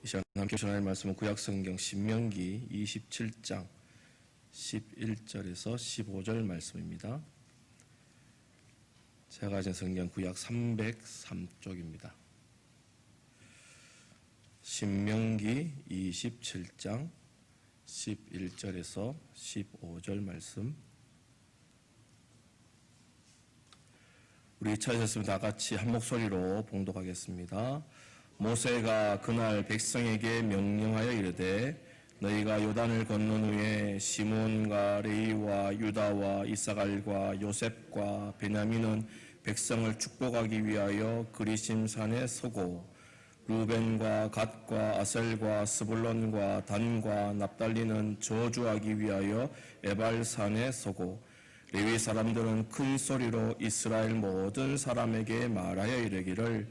이 시간 함께 전할 말씀은 구약성경 신명기 27장 11절에서 15절 말씀입니다. 제가 가진 성경 구약 303쪽입니다. 신명기 27장 11절에서 15절 말씀, 우리 찾으셨으면 다 같이 한 목소리로 봉독하겠습니다. 모세가 그날 백성에게 명령하여 이르되 너희가 요단을 건넌 후에 시몬과 레위와 유다와 이사갈과 요셉과 베냐민은 백성을 축복하기 위하여 그리심 산에 서고 루벤과 갓과 아셀과 스불론과 단과 납달리는 저주하기 위하여 에발 산에 서고 레위 사람들은 큰 소리로 이스라엘 모든 사람에게 말하여 이르기를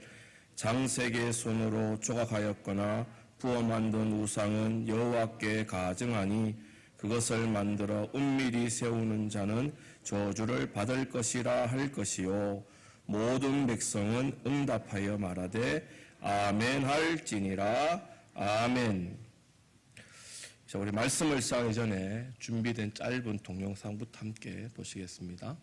장색의 손으로 조각하였거나 부어 만든 우상은 여호와께 가증하니 그것을 만들어 은밀히 세우는 자는 저주를 받을 것이라 할 것이요 모든 백성은 응답하여 말하되 아멘 할지니라. 아멘. 자, 우리 말씀을 시작하기 전에 준비된 짧은 동영상부터 함께 보시겠습니다.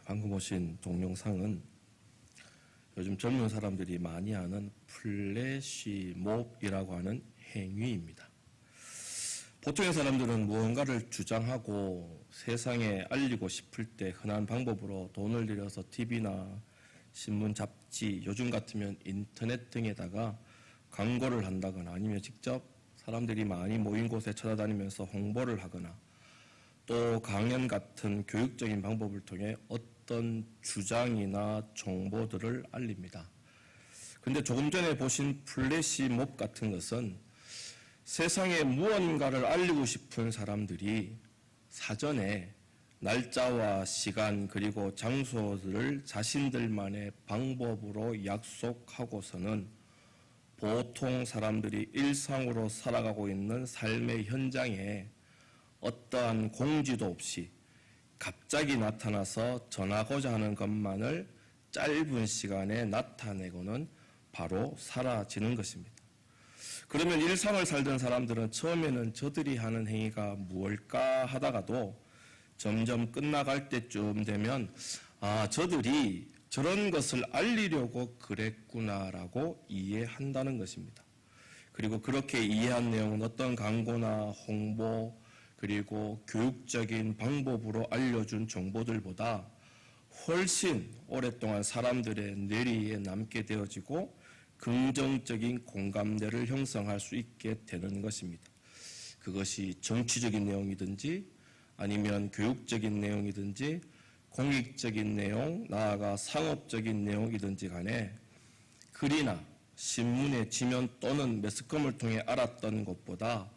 방금 보신 동영상은 요즘 젊은 사람들이 많이 하는 플래시몹이라고 하는 행위입니다. 보통의 사람들은 무언가를 주장하고 세상에 알리고 싶을 때 흔한 방법으로 돈을 들여서 TV나 신문, 잡지, 요즘 같으면 인터넷 등에다가 광고를 한다거나 아니면 직접 사람들이 많이 모인 곳에 찾아다니면서 홍보를 하거나 또 강연 같은 교육적인 방법을 통해 어떤 주장이나 정보들을 알립니다. 근데 조금 전에 보신 플래시몹 같은 것은 세상에 무언가를 알리고 싶은 사람들이 사전에 날짜와 시간 그리고 장소들을 자신들만의 방법으로 약속하고서는 보통 사람들이 일상으로 살아가고 있는 삶의 현장에 어떠한 공지도 없이 갑자기 나타나서 전하고자 하는 것만을 짧은 시간에 나타내고는 바로 사라지는 것입니다. 그러면 일상을 살던 사람들은 처음에는 저들이 하는 행위가 무엇일까 하다가도 점점 끝나갈 때쯤 되면 저들이 저런 것을 알리려고 그랬구나라고 이해한다는 것입니다. 그리고 그렇게 이해한 내용은 어떤 광고나 홍보 그리고 교육적인 방법으로 알려준 정보들보다 훨씬 오랫동안 사람들의 뇌리에 남게 되어지고 긍정적인 공감대를 형성할 수 있게 되는 것입니다. 그것이 정치적인 내용이든지 아니면 교육적인 내용이든지 공익적인 내용, 나아가 상업적인 내용이든지 간에 글이나 신문의 지면 또는 매스컴을 통해 알았던 것보다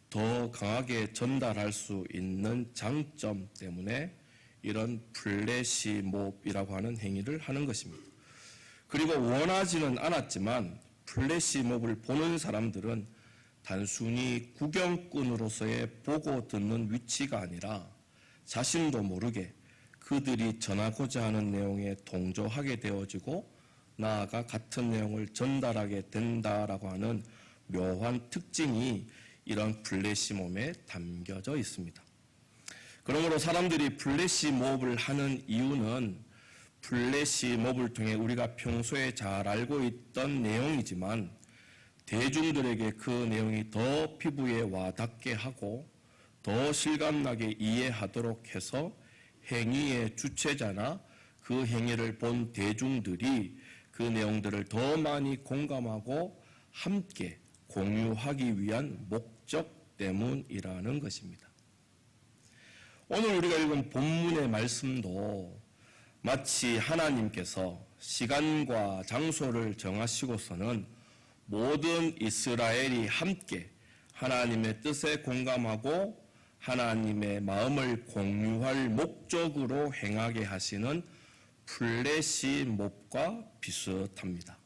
더 강하게 전달할 수 있는 장점 때문에 이런 플래시몹이라고 하는 행위를 하는 것입니다. 그리고 원하지는 않았지만 플래시몹을 보는 사람들은 단순히 구경꾼으로서의 보고 듣는 위치가 아니라 자신도 모르게 그들이 전하고자 하는 내용에 동조하게 되어지고 나아가 같은 내용을 전달하게 된다라고 하는 묘한 특징이 이런 플래시몹에 담겨져 있습니다. 그러므로 사람들이 플래시몹을 하는 이유는 플래시몹을 통해 우리가 평소에 잘 알고 있던 내용이지만 대중들에게 그 내용이 더 피부에 와닿게 하고 더 실감나게 이해하도록 해서 행위의 주체자나 그 행위를 본 대중들이 그 내용들을 더 많이 공감하고 함께 공유하기 위한 목적 때문이라는 것입니다. 오늘 우리가 읽은 본문의 말씀도 마치 하나님께서 시간과 장소를 정하시고서는 모든 이스라엘이 함께 하나님의 뜻에 공감하고 하나님의 마음을 공유할 목적으로 행하게 하시는 플래시몹과 비슷합니다.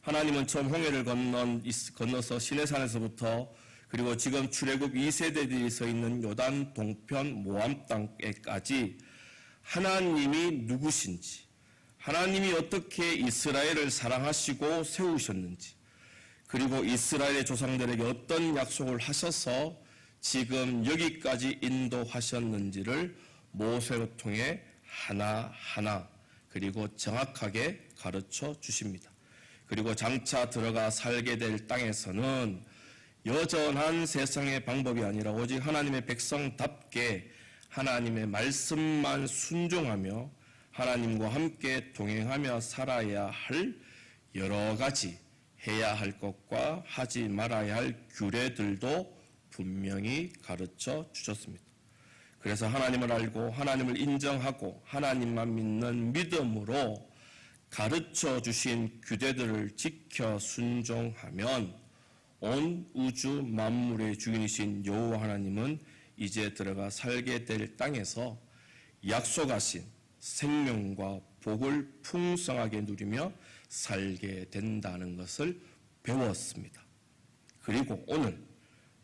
하나님은 처음 홍해를 건너서 시내산에서부터 그리고 지금 출애굽 2세대들이 서 있는 요단 동편 모압 땅에까지 하나님이 누구신지, 하나님이 어떻게 이스라엘을 사랑하시고 세우셨는지, 그리고 이스라엘의 조상들에게 어떤 약속을 하셔서 지금 여기까지 인도하셨는지를 모세를 통해 하나하나 그리고 정확하게 가르쳐 주십니다. 그리고 장차 들어가 살게 될 땅에서는 여전한 세상의 방법이 아니라 오직 하나님의 백성답게 하나님의 말씀만 순종하며 하나님과 함께 동행하며 살아야 할 여러 가지 해야 할 것과 하지 말아야 할 규례들도 분명히 가르쳐 주셨습니다. 그래서 하나님을 알고 하나님을 인정하고 하나님만 믿는 믿음으로 가르쳐 주신 규례들을 지켜 순종하면 온 우주 만물의 주인이신 여호와 하나님은 이제 들어가 살게 될 땅에서 약속하신 생명과 복을 풍성하게 누리며 살게 된다는 것을 배웠습니다. 그리고 오늘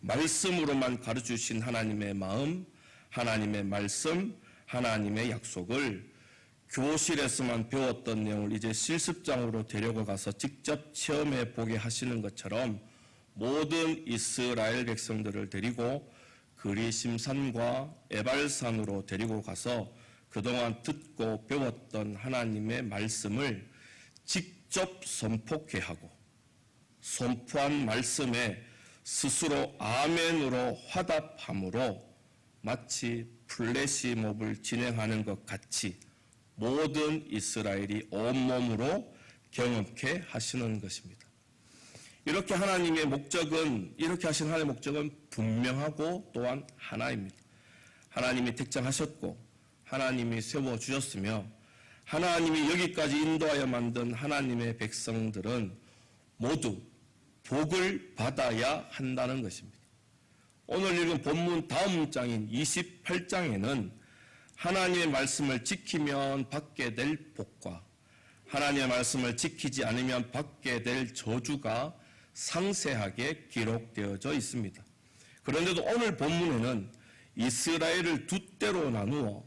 말씀으로만 가르쳐주신 하나님의 마음, 하나님의 말씀, 하나님의 약속을 교실에서만 배웠던 내용을 이제 실습장으로 데려가 가서 직접 체험해 보게 하시는 것처럼 모든 이스라엘 백성들을 데리고 그리심산과 에발산으로 데리고 가서 그동안 듣고 배웠던 하나님의 말씀을 직접 선포케 하고 선포한 말씀에 스스로 아멘으로 화답함으로 마치 플래시몹을 진행하는 것 같이 모든 이스라엘이 온몸으로 경험케 하시는 것입니다. 이렇게 하나님의 목적은, 이렇게 하신 하나님의 목적은 분명하고 또한 하나입니다. 하나님이 택정하셨고 하나님이 세워주셨으며 하나님이 여기까지 인도하여 만든 하나님의 백성들은 모두 복을 받아야 한다는 것입니다. 오늘 읽은 본문 다음 장인 28장에는 하나님의 말씀을 지키면 받게 될 복과 하나님의 말씀을 지키지 않으면 받게 될 저주가 상세하게 기록되어져 있습니다. 그런데도 오늘 본문에는 이스라엘을 두 때로 나누어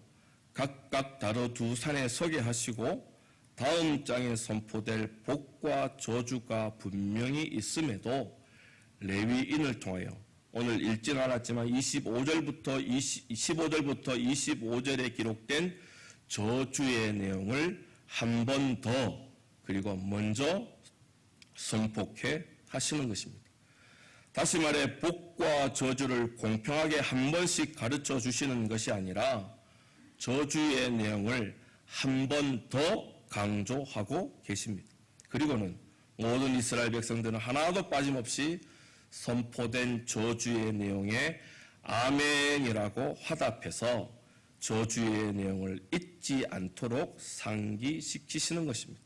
각각 다른 두 산에 서게 하시고 다음 장에 선포될 복과 저주가 분명히 있음에도 레위인을 통하여 오늘 읽지는 않았지만 15절부터 25절에 기록된 저주의 내용을 한 번 더 그리고 먼저 선포해 하시는 것입니다. 다시 말해 복과 저주를 공평하게 한 번씩 가르쳐 주시는 것이 아니라 저주의 내용을 한 번 더 강조하고 계십니다. 그리고는 모든 이스라엘 백성들은 하나도 빠짐없이 선포된 저주의 내용에 아멘이라고 화답해서 저주의 내용을 잊지 않도록 상기시키시는 것입니다.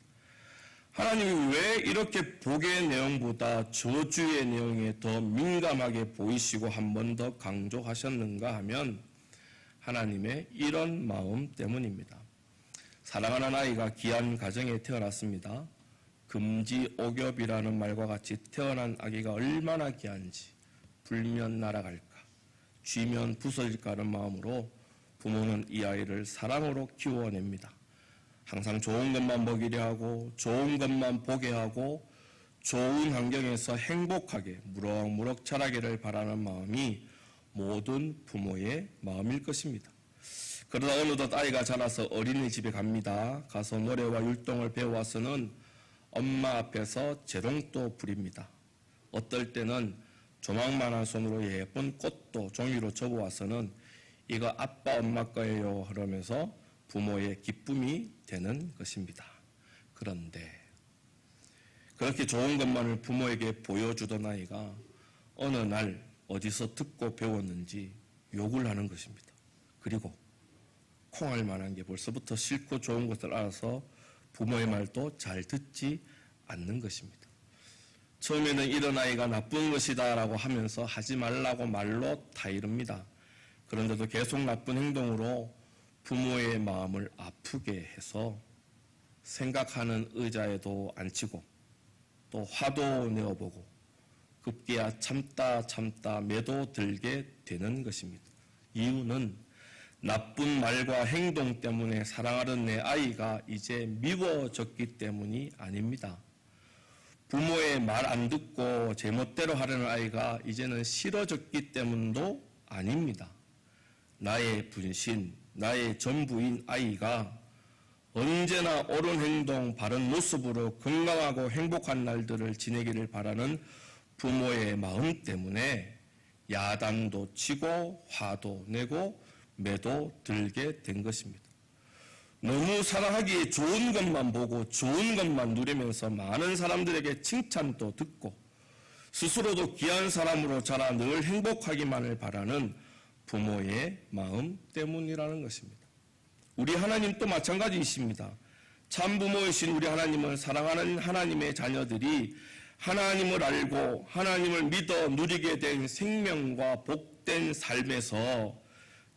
하나님이 왜 이렇게 복의 내용보다 저주의 내용에 더 민감하게 보이시고 한 번 더 강조하셨는가 하면 하나님의 이런 마음 때문입니다. 사랑하는 아이가 귀한 가정에 태어났습니다. 금지옥엽이라는 말과 같이 태어난 아기가 얼마나 귀한지 불면 날아갈까 쥐면 부서질까 하는 마음으로 부모는 이 아이를 사랑으로 키워냅니다. 항상 좋은 것만 먹이려 하고 좋은 것만 보게 하고 좋은 환경에서 행복하게 무럭무럭 자라기를 바라는 마음이 모든 부모의 마음일 것입니다. 그러다 어느덧 아이가 자라서 어린이집에 갑니다. 가서 노래와 율동을 배워와서는 엄마 앞에서 재롱도 부립니다. 어떨 때는 조망만한 손으로 예쁜 꽃도 종이로 접어와서는 이거 아빠 엄마 거예요 하면서 부모의 기쁨이 되는 것입니다. 그런데 그렇게 좋은 것만을 부모에게 보여주던 아이가 어느 날 어디서 듣고 배웠는지 욕을 하는 것입니다. 그리고 콩할 만한 게 벌써부터 싫고 좋은 것을 알아서 부모의 말도 잘 듣지 않는 것입니다. 처음에는 이런 아이가 나쁜 것이다 라고 하면서 하지 말라고 말로 타이릅니다. 그런데도 계속 나쁜 행동으로 부모의 마음을 아프게 해서 생각하는 의자에도 앉히고 또 화도 내어보고 급기야 참다 매도 들게 되는 것입니다. 이유는 나쁜 말과 행동 때문에 사랑하는 내 아이가 이제 미워졌기 때문이 아닙니다. 부모의 말 안 듣고 제멋대로 하려는 아이가 이제는 싫어졌기 때문도 아닙니다. 나의 분신, 나의 전부인 아이가 언제나 옳은 행동, 바른 모습으로 건강하고 행복한 날들을 지내기를 바라는 부모의 마음 때문에 야단도 치고 화도 내고 매도 들게 된 것입니다. 너무 사랑하기에 좋은 것만 보고 좋은 것만 누리면서 많은 사람들에게 칭찬도 듣고 스스로도 귀한 사람으로 자라 늘 행복하기만을 바라는 부모의 마음 때문이라는 것입니다. 우리 하나님도 마찬가지이십니다. 참 부모이신 우리 하나님은 사랑하는 하나님의 자녀들이 하나님을 알고 하나님을 믿어 누리게 된 생명과 복된 삶에서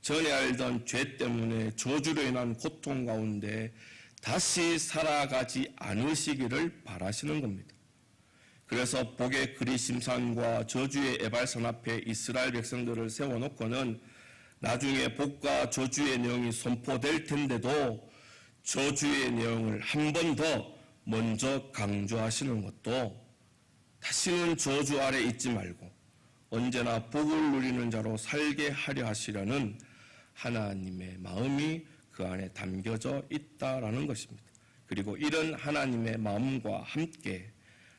전에 알던 죄 때문에 저주로 인한 고통 가운데 다시 살아가지 않으시기를 바라시는 겁니다. 그래서 복의 그리심산과 저주의 에발산 앞에 이스라엘 백성들을 세워놓고는 나중에 복과 저주의 내용이 선포될 텐데도 저주의 내용을 한 번 더 먼저 강조하시는 것도 다시는 저주 아래 있지 말고 언제나 복을 누리는 자로 살게 하려 하시려는 하나님의 마음이 그 안에 담겨져 있다라는 것입니다. 그리고 이런 하나님의 마음과 함께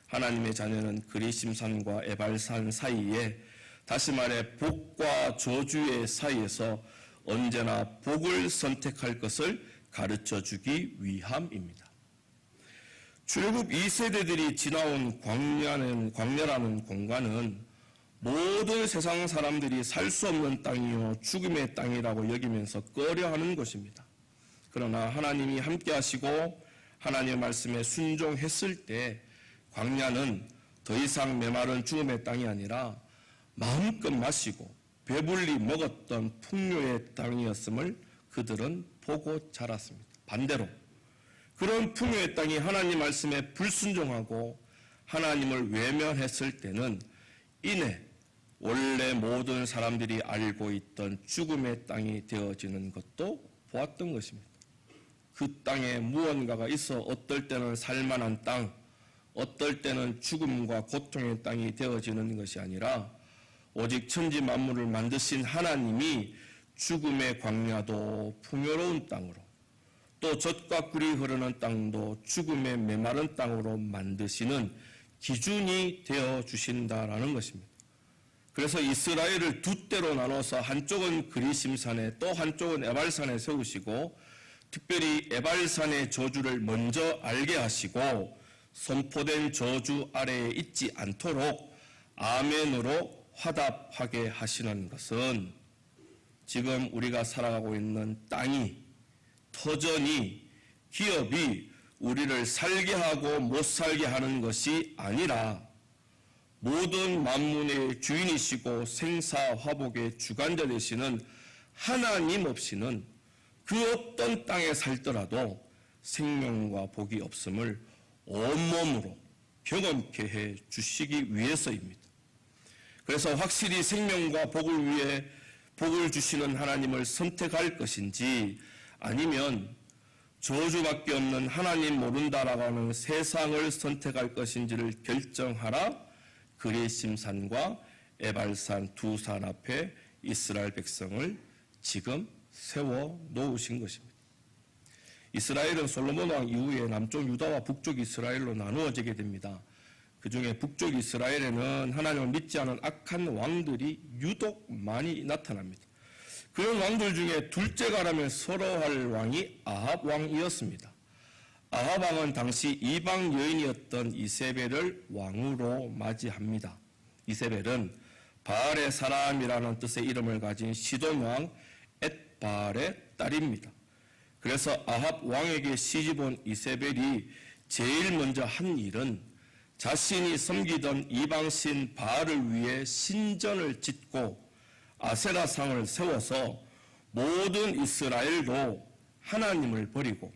하나님의 자녀는 그리심산과 에발산 사이에, 다시 말해 복과 저주의 사이에서 언제나 복을 선택할 것을 가르쳐 주기 위함입니다. 출애굽 2세대들이 지나온 광야라는 공간은 모든 세상 사람들이 살 수 없는 땅이요 죽음의 땅이라고 여기면서 꺼려하는 것입니다. 그러나 하나님이 함께 하시고 하나님의 말씀에 순종했을 때 광야는 더 이상 메마른 죽음의 땅이 아니라 마음껏 마시고 배불리 먹었던 풍요의 땅이었음을 그들은 보고 자랐습니다. 반대로 그런 풍요의 땅이 하나님 말씀에 불순종하고 하나님을 외면했을 때는 이내 원래 모든 사람들이 알고 있던 죽음의 땅이 되어지는 것도 보았던 것입니다. 그 땅에 무언가가 있어 어떨 때는 살만한 땅, 어떨 때는 죽음과 고통의 땅이 되어지는 것이 아니라 오직 천지 만물을 만드신 하나님이 죽음의 광야도 풍요로운 땅으로, 또 젖과 꿀이 흐르는 땅도 죽음의 메마른 땅으로 만드시는 기준이 되어 주신다라는 것입니다. 그래서 이스라엘을 두 때로 나눠서 한쪽은 그리심산에 또 한쪽은 에발산에 세우시고, 특별히 에발산의 저주를 먼저 알게 하시고 선포된 저주 아래에 있지 않도록 아멘으로 화답하게 하시는 것은 지금 우리가 살아가고 있는 땅이, 터전이, 기업이 우리를 살게 하고 못 살게 하는 것이 아니라 모든 만문의 주인이시고 생사화복의 주관자 되시는 하나님 없이는 그 어떤 땅에 살더라도 생명과 복이 없음을 온몸으로 경험케 해 주시기 위해서입니다. 그래서 확실히 생명과 복을 위해 복을 주시는 하나님을 선택할 것인지, 아니면 저주밖에 없는 하나님 모른다라고 하는 세상을 선택할 것인지를 결정하라 그리심산과 에발산 두 산 앞에 이스라엘 백성을 지금 세워 놓으신 것입니다. 이스라엘은 솔로몬 왕 이후에 남쪽 유다와 북쪽 이스라엘로 나누어지게 됩니다. 그 중에 북쪽 이스라엘에는 하나님을 믿지 않은 악한 왕들이 유독 많이 나타납니다. 그런 왕들 중에 둘째가라면 서러할 왕이 아합 왕이었습니다. 아합 왕은 당시 이방 여인이었던 이세벨을 왕으로 맞이합니다. 이세벨은 바알의 사람이라는 뜻의 이름을 가진 시돈 왕 엣바알의 딸입니다. 그래서 아합 왕에게 시집온 이세벨이 제일 먼저 한 일은 자신이 섬기던 이방신 바알을 위해 신전을 짓고 아세라상을 세워서 모든 이스라엘도 하나님을 버리고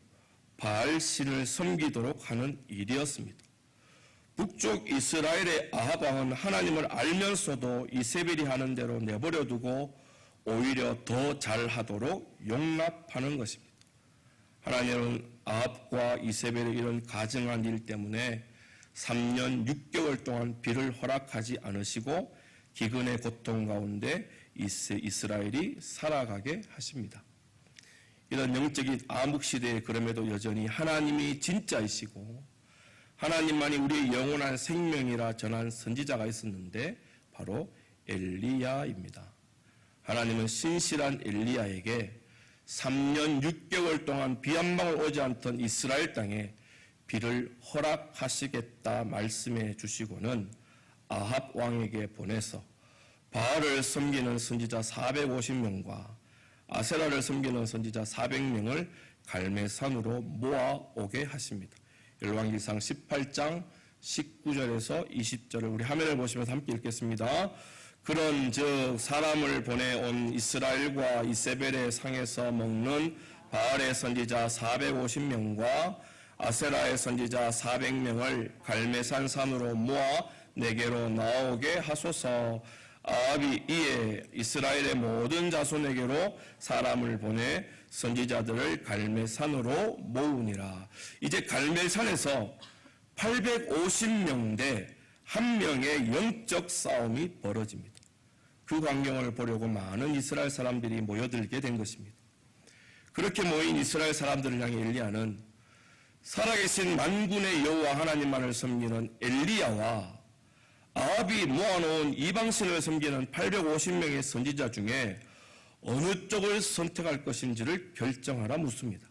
바알신을 섬기도록 하는 일이었습니다. 북쪽 이스라엘의 아합 왕은 하나님을 알면서도 이세벨이 하는 대로 내버려 두고 오히려 더 잘하도록 용납하는 것입니다. 하나님은 아합과 이세벨의 이런 가증한 일 때문에 3년 6개월 동안 비를 허락하지 않으시고 기근의 고통 가운데 이스라엘이 살아가게 하십니다. 이런 영적인 암흑시대에 그럼에도 여전히 하나님이 진짜이시고 하나님만이 우리의 영원한 생명이라 전한 선지자가 있었는데 바로 엘리야입니다. 하나님은 신실한 엘리야에게 3년 6개월 동안 비 한 방울 오지 않던 이스라엘 땅에 비를 허락하시겠다 말씀해 주시고는 아합 왕에게 보내서 바알을 섬기는 선지자 450명과 아세라를 섬기는 선지자 400명을 갈멜산으로 모아오게 하십니다. 열왕기상 18장 19절에서 20절을 우리 화면을 보시면서 함께 읽겠습니다. 그런즉 사람을 보내온 이스라엘과 이세벨의 상에서 먹는 바알의 선지자 450명과 아세라의 선지자 400명을 갈멜산 산으로 모아 내게로 나오게 하소서. 아합이 이에 이스라엘의 모든 자손에게로 사람을 보내 선지자들을 갈멜산으로 모으니라. 이제 갈멜산에서 850명 대 한 명의 영적 싸움이 벌어집니다. 그 광경을 보려고 많은 이스라엘 사람들이 모여들게 된 것입니다. 그렇게 모인 이스라엘 사람들을 향해 엘리야는 살아계신 만군의 여호와 하나님만을 섬기는 엘리야와 아합이 모아놓은 이방신을 섬기는 850명의 선지자 중에 어느 쪽을 선택할 것인지를 결정하라 묻습니다.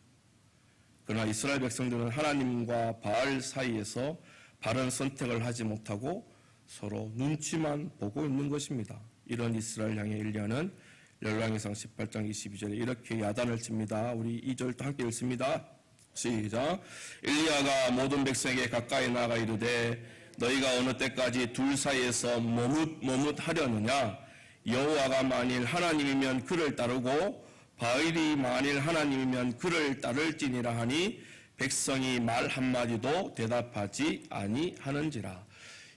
그러나 이스라엘 백성들은 하나님과 바알 사이에서 바른 선택을 하지 못하고 서로 눈치만 보고 있는 것입니다. 이런 이스라엘 향해 엘리야는 열왕기상 18장 22절에 이렇게 야단을 칩니다. 우리 2절도 함께 읽습니다. 시작. 엘리야가 모든 백성에게 가까이 나아가 이르되 너희가 어느 때까지 둘 사이에서 머뭇하려느냐? 여호와가 만일 하나님이면 그를 따르고 바알이 만일 하나님이면 그를 따를지니라 하니 백성이 말 한마디도 대답하지 아니하는지라.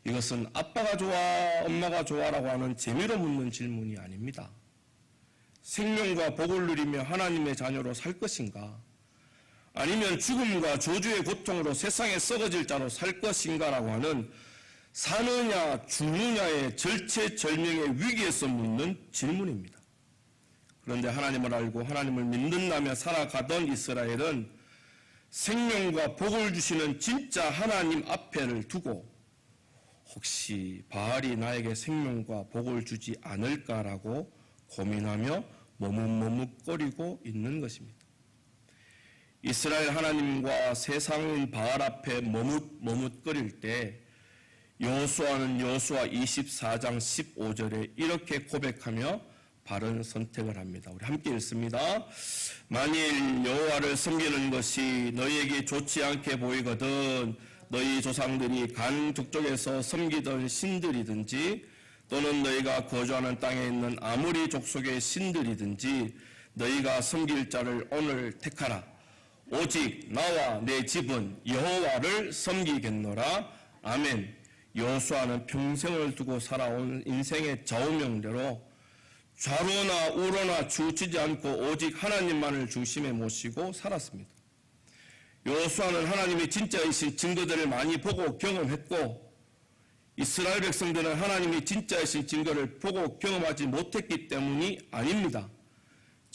이것은 아빠가 좋아 엄마가 좋아라고 하는 재미로 묻는 질문이 아닙니다. 생명과 복을 누리며 하나님의 자녀로 살 것인가? 아니면 죽음과 저주의 고통으로 세상에 썩어질 자로 살 것인가라고 하는 사느냐 죽느냐의 절체절명의 위기에서 묻는 질문입니다. 그런데 하나님을 알고 하나님을 믿는다며 살아가던 이스라엘은 생명과 복을 주시는 진짜 하나님 앞에를 두고 혹시 바알이 나에게 생명과 복을 주지 않을까라고 고민하며 머뭇머뭇거리고 있는 것입니다. 이스라엘 하나님과 세상인 바알 앞에 머뭇거릴 때 여호수아는 여호수아 24장 15절에 이렇게 고백하며 바른 선택을 합니다. 우리 함께 읽습니다. 만일 여호와를 섬기는 것이 너희에게 좋지 않게 보이거든 너희 조상들이 간 북쪽에서 섬기던 신들이든지 또는 너희가 거주하는 땅에 있는 아무리 족속의 신들이든지 너희가 섬길 자를 오늘 택하라. 오직 나와 내 집은 여호와를 섬기겠노라. 아멘. 여호수아는 평생을 두고 살아온 인생의 좌우명대로 좌로나 우로나 치우치지 않고 오직 하나님만을 중심에 모시고 살았습니다. 여호수아는 하나님이 진짜이신 증거들을 많이 보고 경험했고 이스라엘 백성들은 하나님이 진짜이신 증거를 보고 경험하지 못했기 때문이 아닙니다.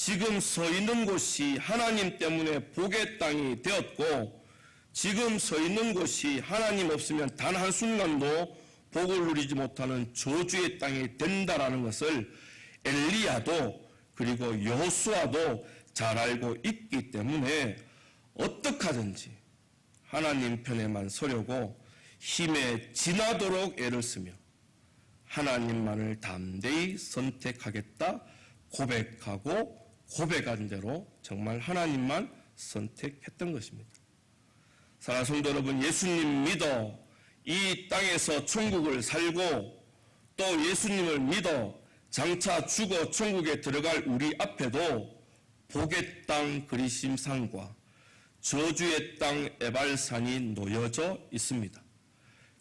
지금 서 있는 곳이 하나님 때문에 복의 땅이 되었고 지금 서 있는 곳이 하나님 없으면 단 한순간도 복을 누리지 못하는 저주의 땅이 된다라는 것을 엘리야도 그리고 여호수아도 잘 알고 있기 때문에 어떻게 하든지 하나님 편에만 서려고 힘에 지나도록 애를 쓰며 하나님만을 담대히 선택하겠다 고백하고 고백한 대로 정말 하나님만 선택했던 것입니다. 사랑하는 성도 여러분, 예수님 믿어 이 땅에서 천국을 살고 또 예수님을 믿어 장차 죽어 천국에 들어갈 우리 앞에도 복의 땅 그리심산과 저주의 땅 에발산이 놓여져 있습니다.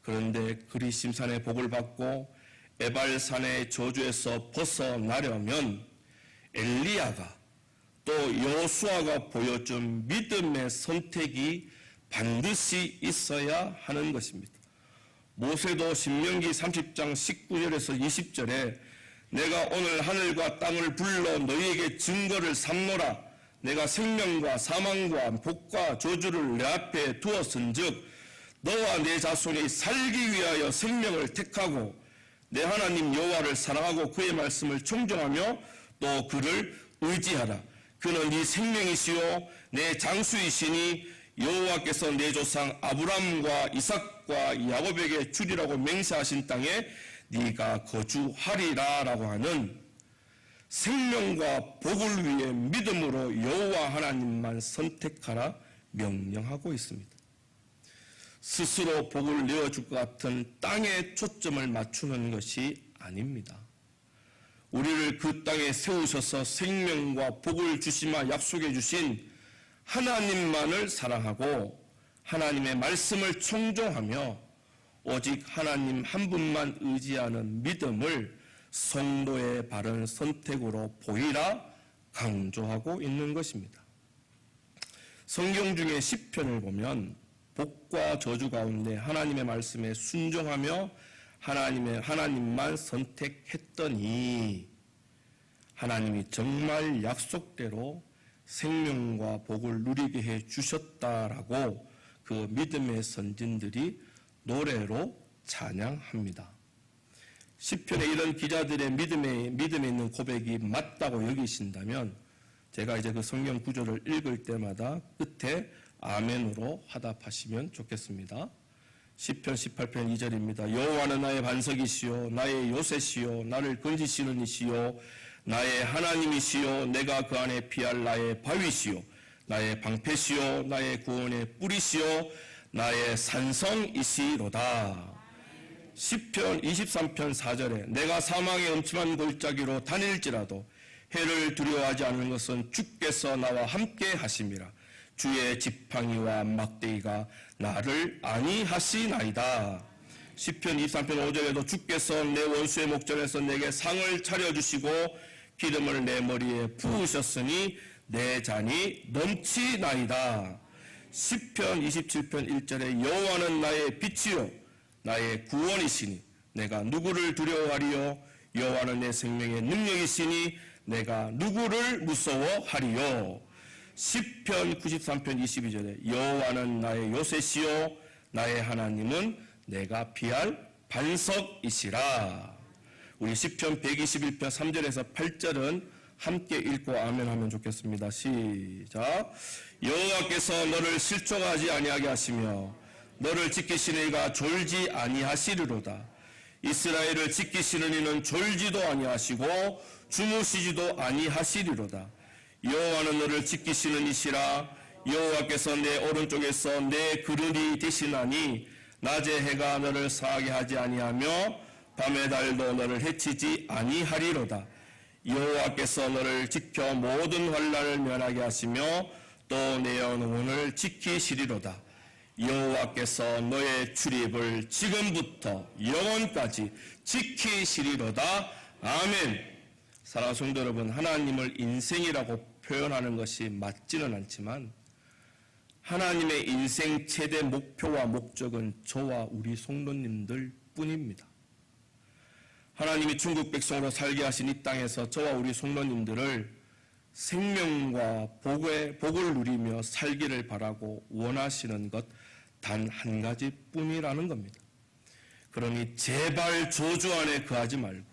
그런데 그리심산의 복을 받고 에발산의 저주에서 벗어나려면 엘리야가 또 여호수아가 보여준 믿음의 선택이 반드시 있어야 하는 것입니다. 모세도 신명기 30장 19절에서 20절에 내가 오늘 하늘과 땅을 불러 너희에게 증거를 삼노라. 내가 생명과 사망과 복과 저주를 내 앞에 두었은즉 너와 내 자손이 살기 위하여 생명을 택하고 내 하나님 여호와를 사랑하고 그의 말씀을 청종하며 또 그를 의지하라. 그는 네 생명이시요 내 장수이시니 여호와께서 내 조상 아브람과 이삭과 야곱에게 주리라고 맹세하신 땅에 네가 거주하리라 라고 하는 생명과 복을 위해 믿음으로 여호와 하나님만 선택하라 명령하고 있습니다. 스스로 복을 내어줄 것 같은 땅에 초점을 맞추는 것이 아닙니다. 우리를 그 땅에 세우셔서 생명과 복을 주시마 약속해 주신 하나님만을 사랑하고 하나님의 말씀을 청종하며 오직 하나님 한 분만 의지하는 믿음을 성도의 바른 선택으로 보이라 강조하고 있는 것입니다. 성경 중에 시편을 보면 복과 저주 가운데 하나님의 말씀에 순종하며 하나님만 선택했더니 하나님이 정말 약속대로 생명과 복을 누리게 해 주셨다라고 그 믿음의 선진들이 노래로 찬양합니다. 시편에 이런 기자들의 믿음에 있는 고백이 맞다고 여기신다면 제가 이제 그 성경 구절을 읽을 때마다 끝에 아멘으로 화답하시면 좋겠습니다. 시편 18편 2절입니다. 여호와는 나의 반석이시요 나의 요새시요 나를 건지시는 이시요 나의 하나님이시요 내가 그 안에 피할 나의 바위시요 나의 방패시요 나의 구원의 뿌리시요 나의 산성이시로다. 시편 23편 4절에 내가 사망의 엄침한 골짜기로 다닐지라도 해를 두려워하지 않는 것은 주께서 나와 함께 하심이라. 주의 지팡이와 막대기가 나를 안위하시나이다. 시편 23편 5절에도 주께서 내 원수의 목전에서 내게 상을 차려주시고 기름을 내 머리에 부으셨으니 내 잔이 넘치나이다. 시편 27편 1절에 여호와는 나의 빛이요 나의 구원이시니 내가 누구를 두려워하리요 여호와는 내 생명의 능력이시니 내가 누구를 무서워하리요. 시편 93편 22절에 여호와는 나의 요새시요 나의 하나님은 내가 피할 반석이시라. 우리 시편 121편 3절에서 8절은 함께 읽고 아멘하면 좋겠습니다. 시작. 여호와께서 너를 실족하지 아니하게 하시며 너를 지키시는 이가 졸지 아니하시리로다. 이스라엘을 지키시는 이는 졸지도 아니하시고 주무시지도 아니하시리로다. 여호와는 너를 지키시는 이시라. 여호와께서 내 오른쪽에서 내 그릇이 되시나니 낮에 해가 너를 상하게 하지 아니하며 밤의 달도 너를 해치지 아니하리로다. 여호와께서 너를 지켜 모든 환난을 면하게 하시며 또 내 영혼을 지키시리로다. 여호와께서 너의 출입을 지금부터 영원까지 지키시리로다. 아멘. 사랑하는 성도 여러분, 하나님을 인생이라고 표현하는 것이 맞지는 않지만 하나님의 인생 최대 목표와 목적은 저와 우리 성도님들 뿐입니다. 하나님이 천국 백성으로 살게 하신 이 땅에서 저와 우리 성도님들을 생명과 복을 누리며 살기를 바라고 원하시는 것 단 한 가지뿐이라는 겁니다. 그러니 제발 저주 안에 거하지 말고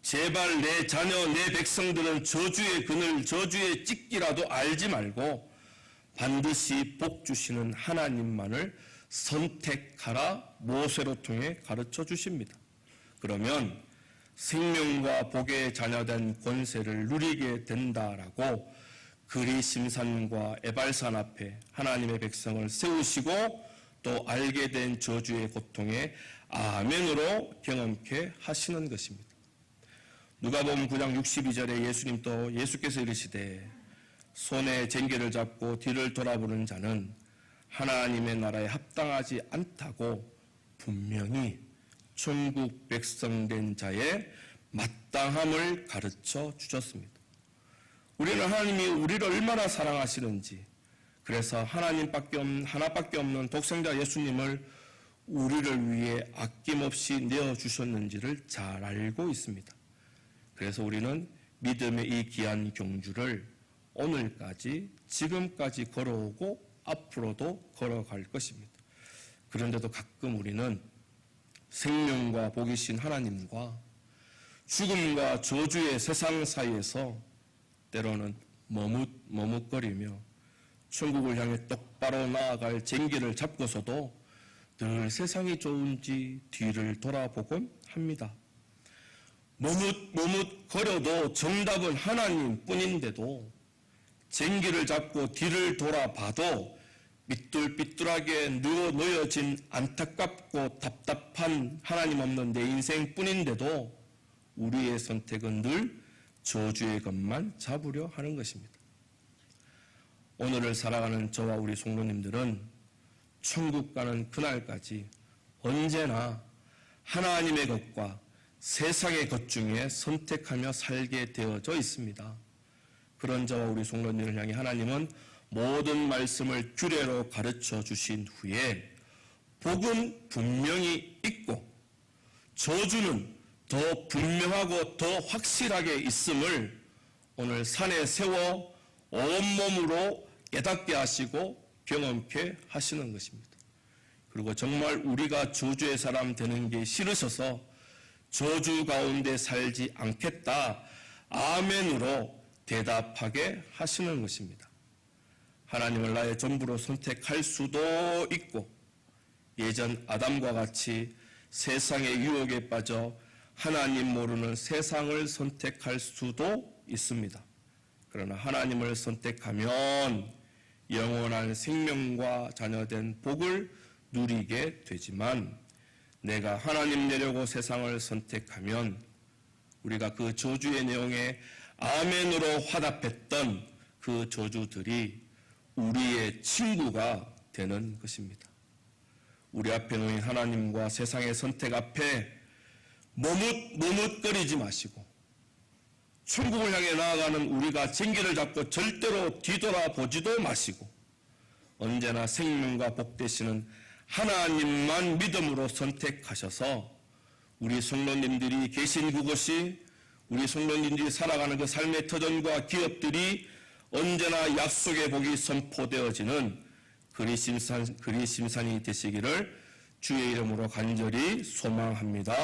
제발 내 자녀, 내 백성들은 저주의 그늘, 저주의 찢기라도 알지 말고 반드시 복 주시는 하나님만을 선택하라 모세로 통해 가르쳐 주십니다. 그러면 생명과 복의 자녀된 권세를 누리게 된다라고 그리심산과 에발산 앞에 하나님의 백성을 세우시고 또 알게 된 저주의 고통에 아멘으로 경험케 하시는 것입니다. 누가복음 9장 62절에 예수께서 이르시되 손에 쟁기를 잡고 뒤를 돌아보는 자는 하나님의 나라에 합당하지 않다고 분명히 천국 백성된 자의 마땅함을 가르쳐 주셨습니다. 우리는 하나님이 우리를 얼마나 사랑하시는지, 그래서 하나밖에 없는 독생자 예수님을 우리를 위해 아낌없이 내어주셨는지를 잘 알고 있습니다. 그래서 우리는 믿음의 이 귀한 경주를 오늘까지, 지금까지 걸어오고 앞으로도 걸어갈 것입니다. 그런데도 가끔 우리는 생명과 복이신 하나님과 죽음과 저주의 세상 사이에서 때로는 머뭇거리며 천국을 향해 똑바로 나아갈 쟁기를 잡고서도 늘 세상이 좋은지 뒤를 돌아보곤 합니다. 머뭇거려도 정답은 하나님뿐인데도 쟁기를 잡고 뒤를 돌아봐도 삐뚤삐뚤하게 놓여진 안타깝고 답답한 하나님 없는 내 인생뿐인데도 우리의 선택은 늘 저주의 것만 잡으려 하는 것입니다. 오늘을 살아가는 저와 우리 성도님들은 천국 가는 그날까지 언제나 하나님의 것과 세상의 것 중에 선택하며 살게 되어져 있습니다. 그런 저와 우리 성도님을 향해 하나님은 모든 말씀을 규례로 가르쳐 주신 후에 복은 분명히 있고 저주는 더 분명하고 더 확실하게 있음을 오늘 산에 세워 온몸으로 깨닫게 하시고 경험케 하시는 것입니다. 그리고 정말 우리가 저주의 사람 되는 게 싫으셔서 저주 가운데 살지 않겠다, 아멘으로 대답하게 하시는 것입니다. 하나님을 나의 전부로 선택할 수도 있고, 예전 아담과 같이 세상의 유혹에 빠져 하나님 모르는 세상을 선택할 수도 있습니다. 그러나 하나님을 선택하면 영원한 생명과 자녀된 복을 누리게 되지만, 내가 하나님 되려고 세상을 선택하면 우리가 그 저주의 내용에 아멘으로 화답했던 그 저주들이 우리의 친구가 되는 것입니다. 우리 앞에 놓인 하나님과 세상의 선택 앞에 머뭇거리지 마시고, 천국을 향해 나아가는 우리가 쟁기를 잡고 절대로 뒤돌아보지도 마시고, 언제나 생명과 복 되시는 하나님만 믿음으로 선택하셔서 우리 성도님들이 계신 그곳이, 우리 성도님들이 살아가는 그 삶의 터전과 기업들이 언제나 약속의 복이 선포되어지는 그리심산이 되시기를 주의 이름으로 간절히 소망합니다.